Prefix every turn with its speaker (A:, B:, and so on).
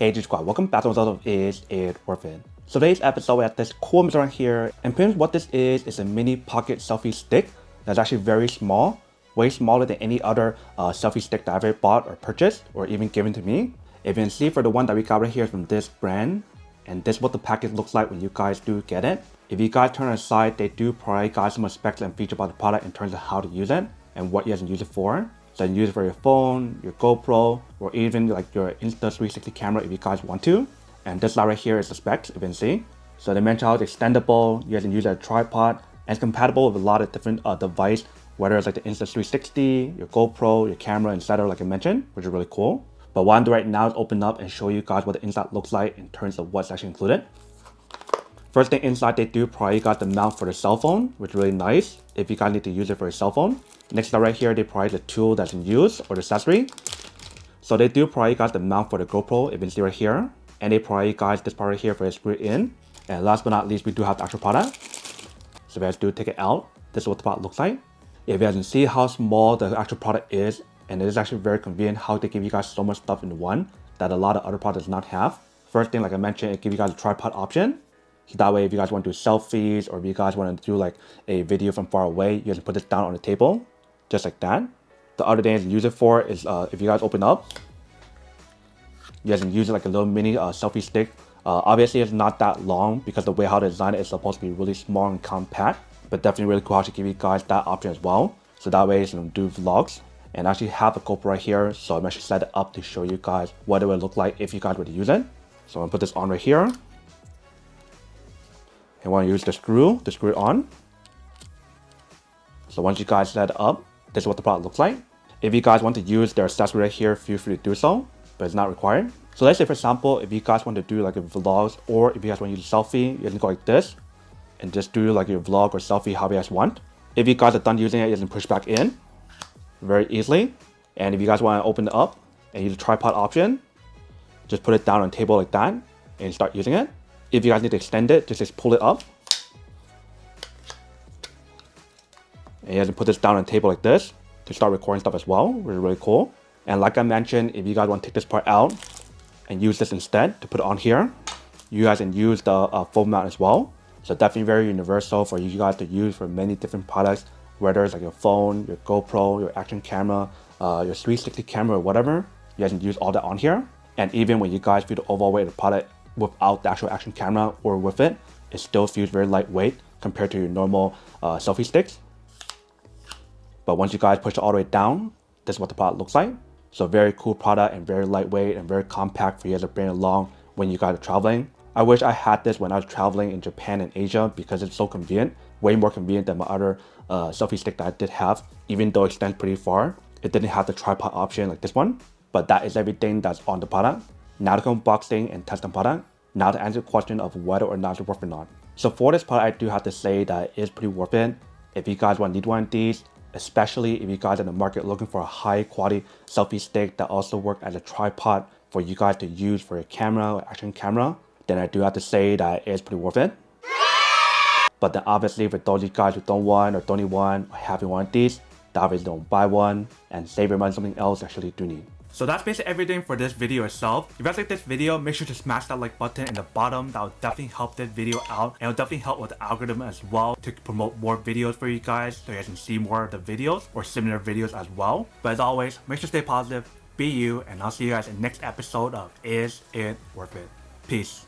A: Hey G Squad, welcome back to the result of Is It Worth It? So today's episode we have this cool mixer right here, and pretty much what this is a mini pocket selfie stick that's actually very small, way smaller than any other selfie stick that I've ever bought or purchased or even given to me. If you can see, for the one that we got right here is from this brand, and this is what the package looks like when you guys do get it. If you guys turn aside, they do provide guys some specs and features about the product in terms of how to use it and what you guys can use it for. So you can use it for your phone, your GoPro, or even like your Insta360 camera if you guys want to. And this slide right here is the specs, if you can see. So they mention how it's extendable, you guys can use it as a tripod, and it's compatible with a lot of different devices, whether it's like the Insta360, your GoPro, your camera, etc. like I mentioned, which is really cool. But what I'm doing right now is open up and show you guys what the inside looks like in terms of what's actually included. First thing inside, they do provide you guys the mount for the cell phone, which is really nice if you guys need to use it for your cell phone. Next slide right here, they provide the tool that's in use or the accessory. So they do provide you guys the mount for the GoPro, if you can see right here. And they provide you guys this part right here for the screw in. And last but not least, we do have the actual product. So if you guys do take it out, this is what the product looks like. If you guys can see how small the actual product is, and it is actually very convenient how they give you guys so much stuff in one that a lot of other products do not have. First thing, like I mentioned, it gives you guys a tripod option. So that way, if you guys want to do selfies or if you guys want to do like a video from far away, you guys can put this down on the table, just like that. The other thing you can use it for is if you guys open up, you guys can use it like a little mini selfie stick. Obviously, it's not that long because the way how they design it is supposed to be really small and compact, but definitely really cool how to give you guys that option as well. So that way, you can do vlogs. And I actually have a GoPro right here, so I'm actually set it up to show you guys what it would look like if you guys were to use it. So I'm gonna put this on right here. And I want to use the screw to screw it on. So once you guys set it up, this is what the product looks like. If you guys want to use their accessory right here, feel free to do so, but it's not required. So let's say, for example, if you guys want to do like a vlogs, or if you guys want to use a selfie, you can go like this and just do like your vlog or selfie however you guys want. If you guys are done using it, you can push back in very easily. And if you guys want to open it up and use the tripod option, just put it down on the table like that and start using it. If you guys need to extend it, just pull it up. And you guys can put this down on the table like this to start recording stuff as well, which is really cool. And like I mentioned, if you guys want to take this part out and use this instead to put it on here, you guys can use the foam mount as well. So definitely very universal for you guys to use for many different products, whether it's like your phone, your GoPro, your action camera, your 360 camera or whatever. You guys can use all that on here. And even when you guys feel the overall weight of the product without the actual action camera or with it, it still feels very lightweight compared to your normal selfie sticks. But once you guys push it all the way down, this is what the product looks like. So very cool product and very lightweight and very compact for you guys to bring along when you guys are traveling. I wish I had this when I was traveling in Japan and Asia because it's so convenient, way more convenient than my other selfie stick that I did have. Even though it extends pretty far, it didn't have the tripod option like this one. But that is everything that's on the product. Now to come unboxing and test the product. Now to answer the question of whether or not it's worth it or not. So for this product, I do have to say that it is pretty worth it. If you guys want to need one of these, especially if you guys are in the market looking for a high quality selfie stick that also works as a tripod for you guys to use for your camera or action camera, then I do have to say that it is pretty worth it. But then obviously for those of you guys who don't want or don't need one or haven't one of these, then obviously don't buy one and save your money on something else you actually do need. So that's basically everything for this video itself. If you guys like this video, make sure to smash that like button in the bottom. That will definitely help this video out, and it will definitely help with the algorithm as well to promote more videos for you guys so you guys can see more of the videos or similar videos as well. But as always, make sure to stay positive, be you, and I'll see you guys in the next episode of Is It Worth It? Peace.